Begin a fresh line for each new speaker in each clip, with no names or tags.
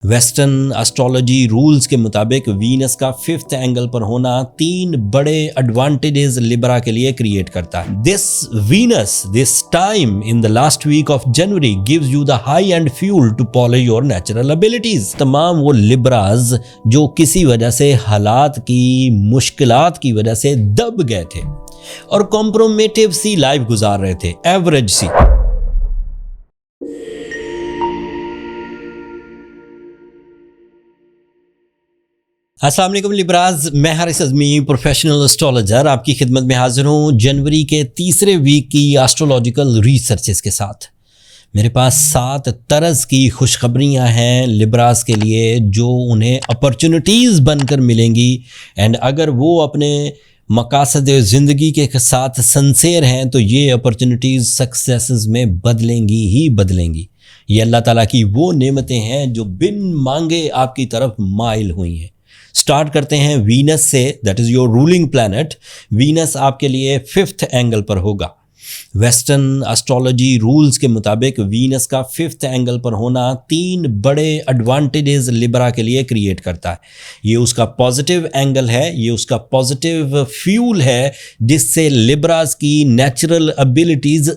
Western astrology rules के मुताबिक Venus का 5th एंगल पर होना 3 बड़े एडवांटेजेस लिब्रा के लिए क्रिएट करता है। This time in the last week of January gives you the high and fuel to polish your natural abilities. तमाम वो लिब्राज जो किसी वजह से हालात की मुश्किलात की वजह से दब गए थे और कॉम्प्रोमेटिव सी लाइफ गुजार रहे थे, एवरेज सी। अस्सलाम वालेकुम लिब्राज, मैं हारिस अज़मी प्रोफेशनल एस्ट्रोलॉजर आपकी खिदमत में हाजिर हूँ जनवरी के तीसरे वीक की एस्ट्रोलॉजिकल रिसर्चेस के साथ। मेरे पास 7 तरह की खुशखबरियाँ हैं लिब्राज के लिए जो उन्हें अपॉर्चुनिटीज़ बनकर मिलेंगी एंड अगर वो अपने मकासद ज़िंदगी के साथ सिंसियर हैं तो ये अपॉर्चुनिटीज़ सक्सेसेस में बदलेंगी ही बदलेंगी। ये अल्लाह ताला की वो नेमतें हैं जो बिन मांगे आपकी तरफ माइल हुई हैं। स्टार्ट करते हैं वीनस से, that is your ruling planet. Venus आपके लिए 5th एंगल पर होगा। वेस्टर्न एस्ट्रोलॉजी रूल्स के मुताबिक वीनस का 5th एंगल पर होना 3 बड़े एडवांटेजेस लिब्रा के लिए क्रिएट करता है। ये उसका पॉजिटिव एंगल है, ये उसका पॉजिटिव फ्यूल है जिससे लिब्रास की नेचुरल एबिलिटीज़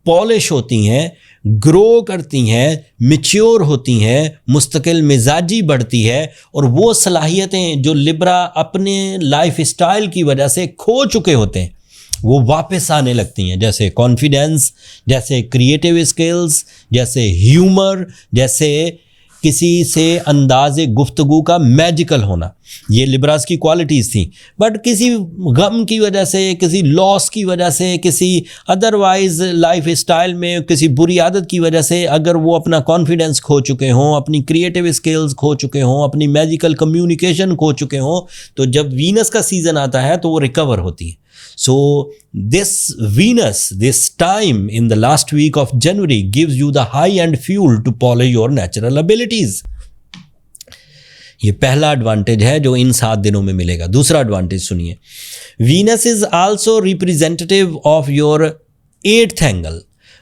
पॉलिश होती हैं, ग्रो करती हैं, मैच्योर होती हैं, मुस्तकिल मिजाजी बढ़ती है और वो सलाहियतें जो लिब्रा अपने लाइफ स्टाइल की वजह से खो चुके होते हैं वो वापस आने लगती हैं, जैसे कॉन्फिडेंस, जैसे क्रिएटिव स्किल्स, जैसे ह्यूमर, जैसे किसी से अंदाज़े गुफ्तगू का मैजिकल होना। ये लिब्रास की क्वालिटीज़ थी, बट किसी गम की वजह से, किसी लॉस की वजह से, किसी अदरवाइज लाइफ स्टाइल में किसी बुरी आदत की वजह से अगर वो अपना कॉन्फिडेंस खो चुके हों, अपनी क्रिएटिव स्किल्स खो चुके हों, अपनी मैजिकल कम्युनिकेशन खो चुके हों, तो जब वीनस का सीज़न आता है तो वो रिकवर होती हैं। So this time in the last week of January gives you the high end fuel to polish your natural abilities. ये पहला एडवांटेज है जो इन 7 दिनों में मिलेगा। दूसरा एडवांटेज सुनिए, Venus is also representative of your 8th angle.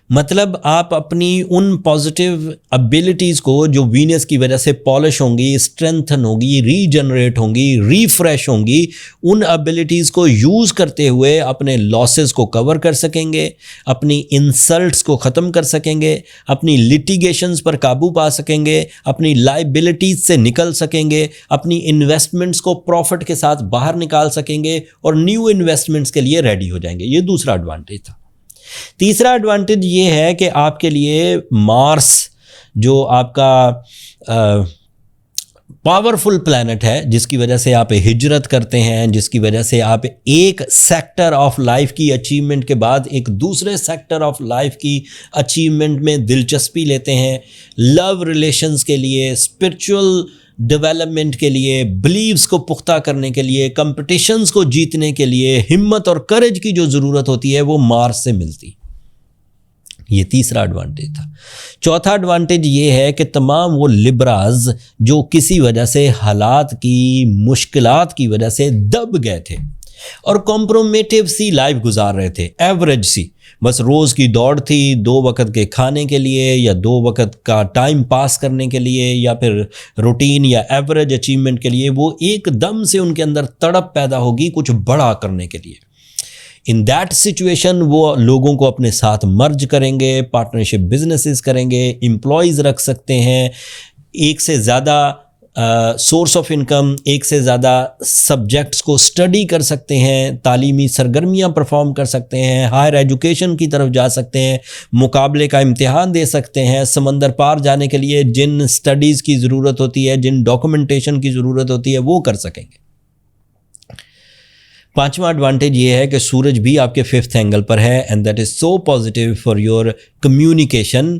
मतलब आप अपनी उन पॉजिटिव एबिलिटीज़ को जो वीनस की वजह से पॉलिश होंगी, स्ट्रेंथन होगी, रीजनरेट होंगी, रिफ्रेश होंगी, उन एबिलिटीज़ को यूज़ करते हुए अपने लॉसेस को कवर कर सकेंगे, अपनी इंसल्ट्स को ख़त्म कर सकेंगे, अपनी लिटिगेशंस पर काबू पा सकेंगे, अपनी लाइबिलिटीज़ से निकल सकेंगे, अपनी इन्वेस्टमेंट्स को प्रॉफिट के साथ बाहर निकाल सकेंगे और न्यू इन्वेस्टमेंट्स के लिए रेडी हो जाएंगे। ये दूसरा एडवांटेज था। तीसरा एडवांटेज ये है कि आपके लिए मार्स जो आपका पावरफुल प्लैनेट है, जिसकी वजह से आप हिजरत करते हैं, जिसकी वजह से आप एक सेक्टर ऑफ लाइफ की अचीवमेंट के बाद एक दूसरे सेक्टर ऑफ लाइफ की अचीवमेंट में दिलचस्पी लेते हैं, लव रिलेशंस के लिए, स्पिरिचुअल डेवलपमेंट के लिए, बिलीव्स को पुख्ता करने के लिए, कंपटीशंस को जीतने के लिए हिम्मत और करेज की जो ज़रूरत होती है वो मार्स से मिलती। ये तीसरा एडवांटेज था। चौथा एडवांटेज ये है कि तमाम वो लिब्राज जो किसी वजह से हालात की मुश्किलात की वजह से दब गए थे और कॉम्प्रोमेटिव सी लाइफ गुजार रहे थे, एवरेज सी, बस रोज़ की दौड़ थी 2 वक्त के खाने के लिए या 2 वक्त का टाइम पास करने के लिए या फिर रूटीन या एवरेज अचीवमेंट के लिए, वो एकदम से उनके अंदर तड़प पैदा होगी कुछ बड़ा करने के लिए। इन दैट सिचुएशन वो लोगों को अपने साथ मर्ज करेंगे, पार्टनरशिप बिजनेसेस करेंगे, एम्प्लॉयज़ रख सकते हैं, एक से ज़्यादा सोर्स ऑफ इनकम, एक से ज़्यादा सब्जेक्ट्स को स्टडी कर सकते हैं, तालीमी सरगर्मियाँ परफॉर्म कर सकते हैं, हायर एजुकेशन की तरफ जा सकते हैं, मुकाबले का इम्तिहान दे सकते हैं, समंदर पार जाने के लिए जिन स्टडीज़ की ज़रूरत होती है, जिन डॉक्यूमेंटेशन की ज़रूरत होती है वो कर सकेंगे। 5वां एडवांटेज ये है कि सूरज भी आपके 5th एंगल पर है and that is so positive for your communication,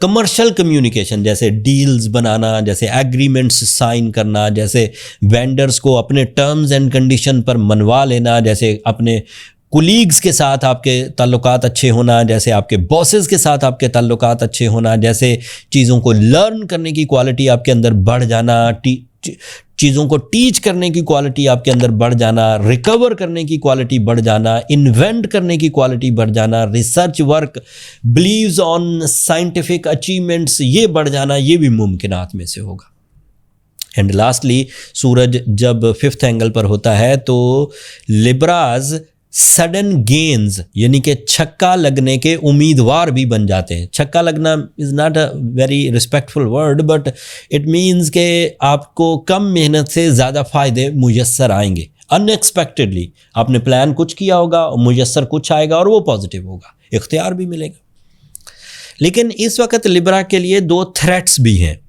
commercial communication, जैसे डील्स बनाना, जैसे एग्रीमेंट्स साइन करना, जैसे वेंडर्स को अपने टर्म्स एंड कंडीशन पर मनवा लेना, जैसे अपने कुलीग्स के साथ आपके ताल्लुकात अच्छे होना, जैसे आपके बॉसेस के साथ आपके ताल्लुकात अच्छे होना, जैसे चीज़ों को लर्न करने की क्वालिटी आपके अंदर बढ़ जाना, चीज़ों को टीच करने की क्वालिटी आपके अंदर बढ़ जाना, रिकवर करने की क्वालिटी बढ़ जाना, इन्वेंट करने की क्वालिटी बढ़ जाना, research work, believes on scientific achievements ये बढ़ जाना, ये भी मुमकिनात में से होगा। एंड लास्टली सूरज जब 5th एंगल पर होता है तो लिब्राज सडन गेन्स यानी कि छक्का लगने के उम्मीदवार भी बन जाते हैं। छक्का लगना is not a very respectful word, but it means के आपको कम मेहनत से ज़्यादा फ़ायदे मुयस्सर आएंगे। अनएक्सपेक्टेडली आपने प्लान कुछ किया होगा और मुयस्सर कुछ आएगा और वो पॉजिटिव होगा, इख्तियार भी मिलेगा। लेकिन इस वक्त लिब्रा के लिए 2 थ्रेट्स भी हैं।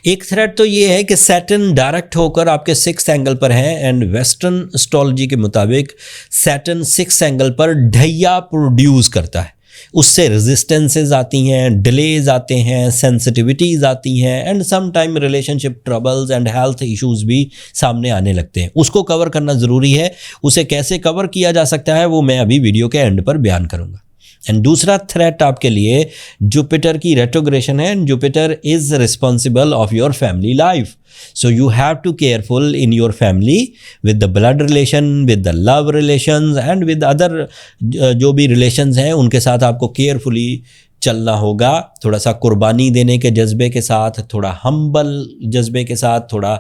एक थ्रेट तो ये है कि सैटर्न डायरेक्ट होकर आपके 6th एंगल पर है एंड वेस्टर्न एस्ट्रोलॉजी के मुताबिक सैटर्न 6th एंगल पर ढैया प्रोड्यूस करता है। उससे रेजिस्टेंसेस आती हैं, डिलेज आते हैं, सेंसिटिविटीज़ आती हैं and some time relationship troubles and health issues भी सामने आने लगते हैं। उसको कवर करना ज़रूरी है। उसे कैसे कवर किया जा सकता है वो मैं अभी वीडियो के एंड पर बयान करूँगा। एंड दूसरा थ्रेट आपके लिए जुपिटर की रेट्रोग्रेशन है। And Jupiter is responsible of your family life, so you have to careful in your family with the blood relation, with the love relations and with other जो भी relations हैं उनके साथ आपको केयरफुली चलना होगा। थोड़ा सा कुर्बानी देने के जज्बे के साथ, थोड़ा हम्बल जज्बे के साथ, थोड़ा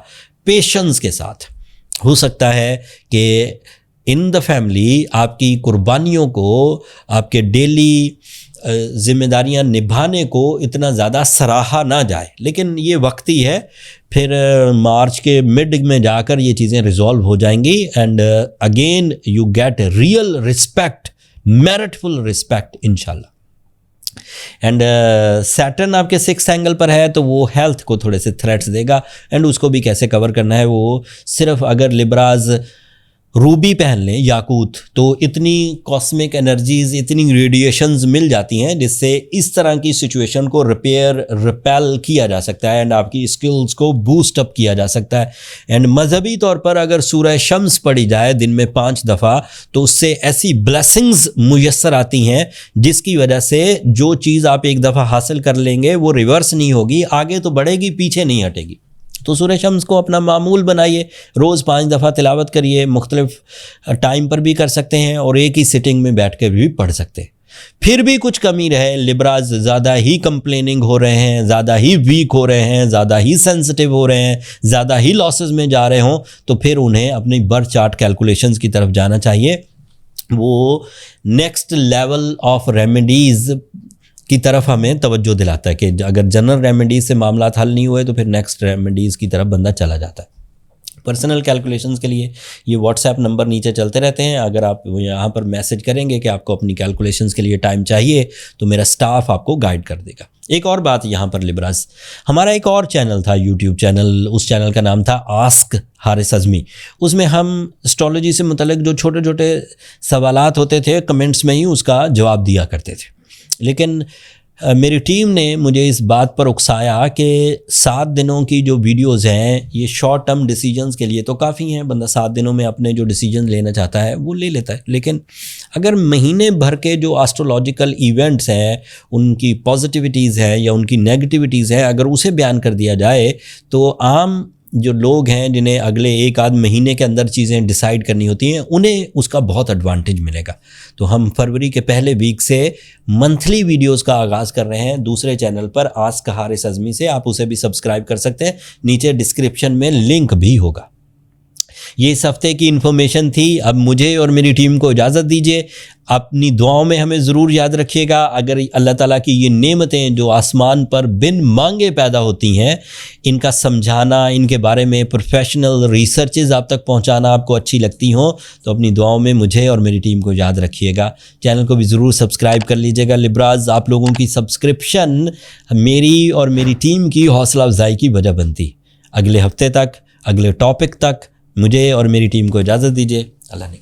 पेशेंस के साथ। हो सकता है कि इन द फैमिली आपकी कुर्बानियों को, आपके डेली जिम्मेदारियां निभाने को इतना ज़्यादा सराहा ना जाए, लेकिन ये वक्त ही है। फिर मार्च के मिड में जाकर ये चीज़ें रिजॉल्व हो जाएंगी and again you get real respect, meritful respect इंशाल्लाह। एंड सैटर्न आपके 6th एंगल पर है तो वो हेल्थ को थोड़े से थ्रेट्स देगा एंड उसको भी कैसे कवर करना है वो सिर्फ अगर लिब्राज रूबी पहन लें, याकूत, तो इतनी कॉस्मिक एनर्जीज, इतनी रेडिएशंस मिल जाती हैं जिससे इस तरह की सिचुएशन को रिपेल किया जा सकता है एंड आपकी स्किल्स को बूस्ट अप किया जा सकता है। एंड मजहबी तौर पर अगर सूरह शम्स पढ़ी जाए दिन में 5 दफ़ा तो उससे ऐसी ब्लेसिंग्स मुयस्सर आती हैं जिसकी वजह से जो चीज़ आप एक दफ़ा हासिल कर लेंगे वो रिवर्स नहीं होगी, आगे तो बढ़ेगी, पीछे नहीं हटेगी। तो सूरह शम्स को अपना मामूल बनाइए, रोज़ 5 दफ़ा तिलावत करिए, मुख्तलिफ टाइम पर भी कर सकते हैं और एक ही सिटिंग में बैठ कर भी पढ़ सकते हैं। फिर भी कुछ कमी रहे, लिब्राज ज़्यादा ही कंप्लेनिंग हो रहे हैं, ज़्यादा ही वीक हो रहे हैं, ज़्यादा ही सेंसिटिव हो रहे हैं, ज़्यादा ही लॉसेस में जा रहे हों, तो फिर उन्हें अपनी बर्थ चार्ट कैलकुलेशंस की तरफ जाना चाहिए। वो नेक्स्ट लेवल ऑफ रेमेडीज़ की तरफ हमें तवज्जो दिलाता है कि अगर जनरल रेमेडीज़ से मामला हल नहीं हुए तो फिर नेक्स्ट रेमेडीज़ की तरफ बंदा चला जाता है। पर्सनल कैलकुलेशंस के लिए ये व्हाट्सएप नंबर नीचे चलते रहते हैं। अगर आप यहाँ पर मैसेज करेंगे कि आपको अपनी कैलकुलेशंस के लिए टाइम चाहिए तो मेरा स्टाफ आपको गाइड कर देगा। एक और बात यहाँ पर लिब्रास, हमारा एक और चैनल था, यूट्यूब चैनल, उस चैनल का नाम था आस्क हारिस अज़मी। उसमें हम एस्ट्रोलॉजी से मुतल्लिक जो छोटे छोटे सवालात होते थे कमेंट्स में ही उसका जवाब दिया करते थे। लेकिन मेरी टीम ने मुझे इस बात पर उकसाया कि 7 दिनों की जो वीडियोस हैं ये शॉर्ट टर्म डिसीजंस के लिए तो काफ़ी हैं, बंदा 7 दिनों में अपने जो डिसीजन लेना चाहता है वो ले लेता है। लेकिन अगर महीने भर के जो एस्ट्रोलॉजिकल इवेंट्स हैं, उनकी पॉजिटिविटीज़ हैं या उनकी नेगेटिविटीज़ हैं, अगर उसे बयान कर दिया जाए तो आम जो लोग हैं जिन्हें अगले 1 आध महीने के अंदर चीज़ें डिसाइड करनी होती हैं उन्हें उसका बहुत एडवांटेज मिलेगा। तो हम फरवरी के पहले वीक से मंथली वीडियोस का आगाज़ कर रहे हैं दूसरे चैनल पर आस्क हारिस अज़मी से। आप उसे भी सब्सक्राइब कर सकते हैं, नीचे डिस्क्रिप्शन में लिंक भी होगा। ये इस हफ्ते की इन्फॉर्मेशन थी। अब मुझे और मेरी टीम को इजाज़त दीजिए। अपनी दुआओं में हमें ज़रूर याद रखिएगा। अगर अल्लाह ताला की ये नेमतें जो आसमान पर बिन मांगे पैदा होती हैं, इनका समझाना, इनके बारे में प्रोफेशनल रिसर्चेज आप तक पहुंचाना आपको अच्छी लगती हों तो अपनी दुआओं में मुझे और मेरी टीम को याद रखिएगा। चैनल को भी ज़रूर सब्सक्राइब कर लीजिएगा। लिब्राज, आप लोगों की सब्सक्रिप्शन मेरी और मेरी टीम की हौसला अफजाई की वजह बनती। अगले हफ्ते तक, अगले टॉपिक तक मुझे और मेरी टीम को इजाज़त दीजिए। अल्लाह ने